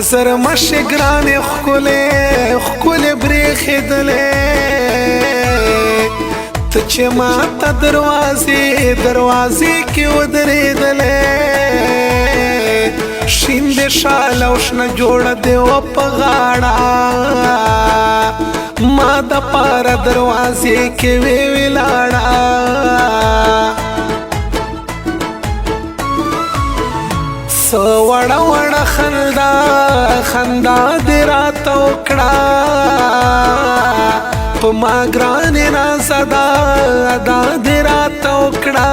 نظر مشه گران خکل بریخی دلی تا چه ما تا دروازی کی ودری دلی شیند شالوشن جوڑ دیو پغاڑا ما دا پارا دروازی کی ویلاڑا وڑا وڑا خندا دی راتا وکڑا پا ما گرانی نازدا ادا دی راتا وکڑا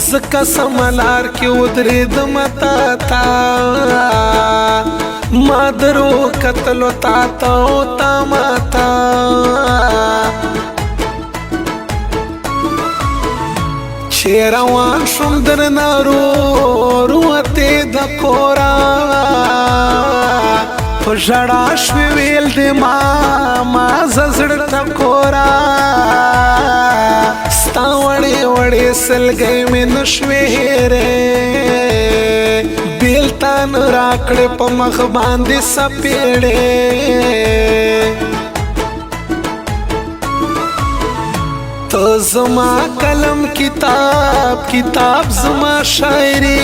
زکا سملار کی ودرید متا تا ما درو قتلو تا تا و تا ماتا چه روان شم در روته د کورا په ژړا شوې ویل د ما زړه ته کورا ستا وړې وړې سلګۍ مې نشوې هېرې بیلتان راکړې په مخ باندې سپېړې تو زما قلم کتاب زما شاعری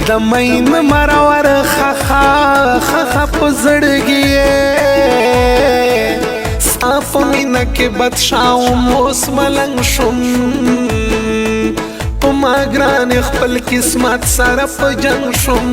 د مین مرور خخا په زړګي ستا په مینه کې بدشاوم اوس ملنګ شوم په ما ګران خپل قسمت سره په جنګ شوم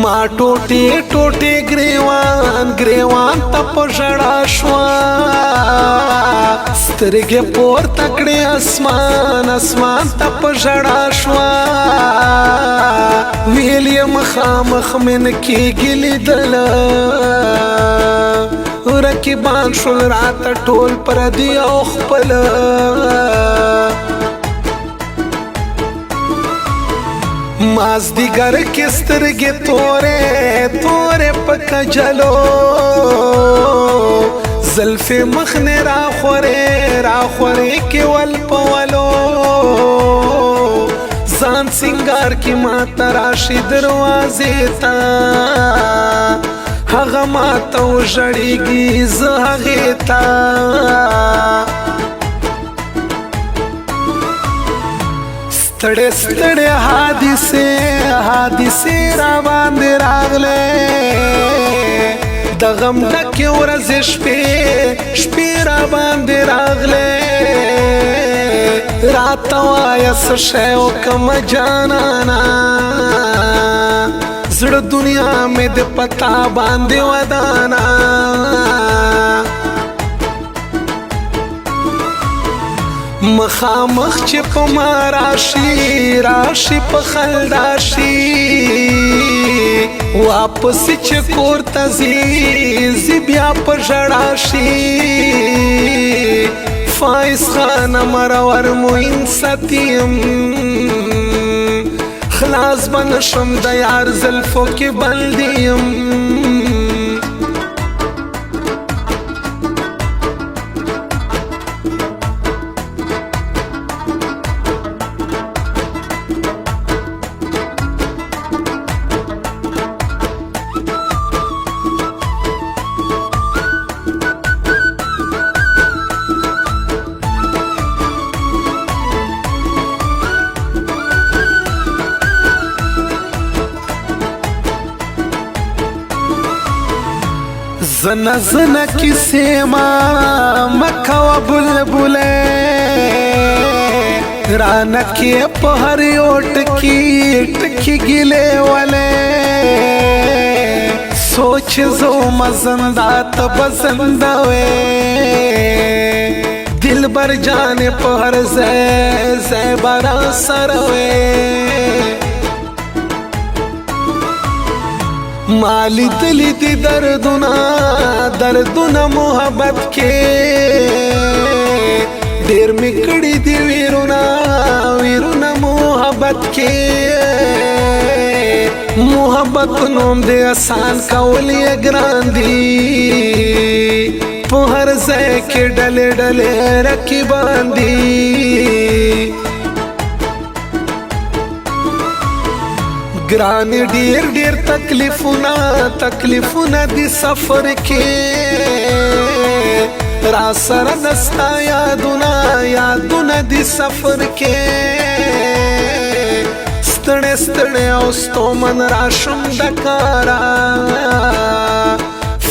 ما ټوټه ګریوان ته په ژړا شوا سترګې پورته کړې اسمان ته په ژړا شوا ویل یې مخامخ مې نه کېږي لیدله رقیبان شول راته ټول پردي او خپله مازدیګر کې سترګې تورې په کجلو زلفې مخ نه راخورې کې ول په ولو ځان سینګار کې ما ته راشي دروازې ته هغه ما ته وژړېږي زه هغې ته ستړې حادثې را باندې راغلې د غم ډکې ورځې شپې را باندې راغلې راته وایه څه شی وکړمه جانانه زړه دنیا مې د پتا باندې ودانه مخامخ چې په ما راشي په خندا شي واپس چې کور ته ځي بیا په ژړا شي فایز خان مرور موین ستیم خلاص بنشم د یار زلفو کې بندیم زنا زنا کیسې ما مکوه بلبله رانه کې په هر یو ټکي ټکي ګیلې ولې سوچ زو مزنده ته بزنده وې دلبر جان په هر ځای بارا سره وې مالی دلی دی دردونه محبت کې ډیر میکړی دی ویرونه محبت کې محبت نوم دی آسان کول یې ګران دی په هر ځای کې ډلې ډلې رقیبان دي ګران ډیر تکلیفونه دي سفر کې را سره دستا یادونه دي سفر کې ستړی او ستومن راشم د کارا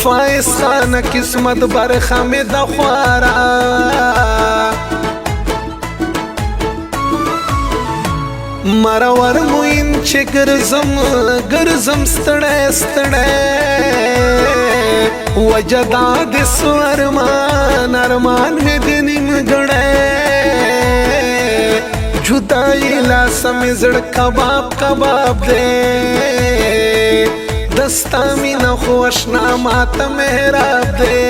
فایز خان قسمت برخه مې د خوارا مرور موین چې ګرځم ستړی وجدا د سو ارمان مې د نیم ګړی جدائی لاسم زړه کباب دی دستا مینا خو اشنا ماته محراب دی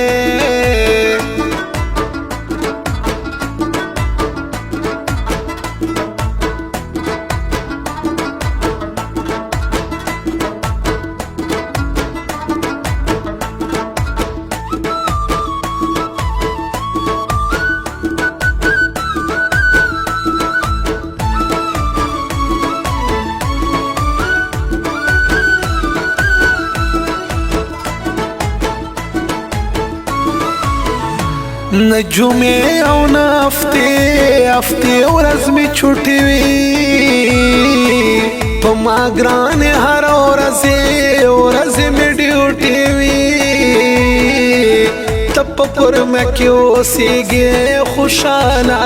نجومې او هفتې ورځ مې چھوټې وي په ما ګرانې هره ورځ مې ډیوټې وي ته په کورمه کې اوسېږې خوشحاله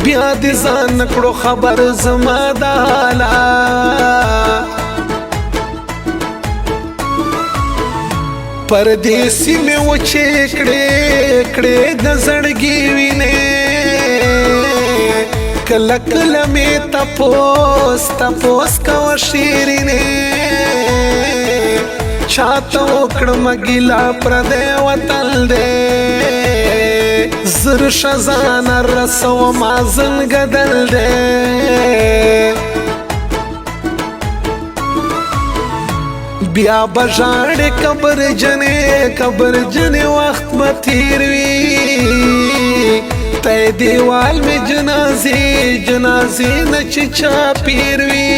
بیا دې ځان کړو خبر زما د حاله پردیسی میں وچے کڑے د زړګي وینې کله کله میں تپوس کو شیرینې چاته وکړم ګیلا پر دې وطن دې زر شزان رسو مازن گدل دې بیا بژاړې قبر جنې وخت به تیر وي ته دیوال مې جنازې نه چې چا پیر وي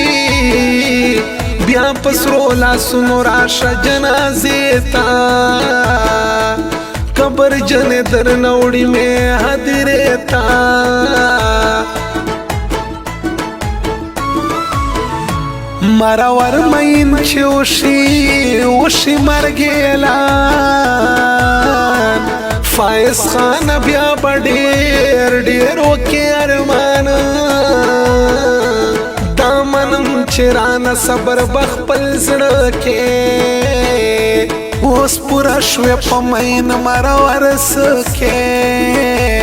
بیا په سرو لاسونو راشه جنازې ته قبر جنې درنه وړي مې هدیرې ته مرور مین چې وشي مرګ اعلان فایز خان بیا به ډېر وکې ارمان دا منم چې رانه صبر بخپل زړه کې اوس پوره شوې په مین مرور سکې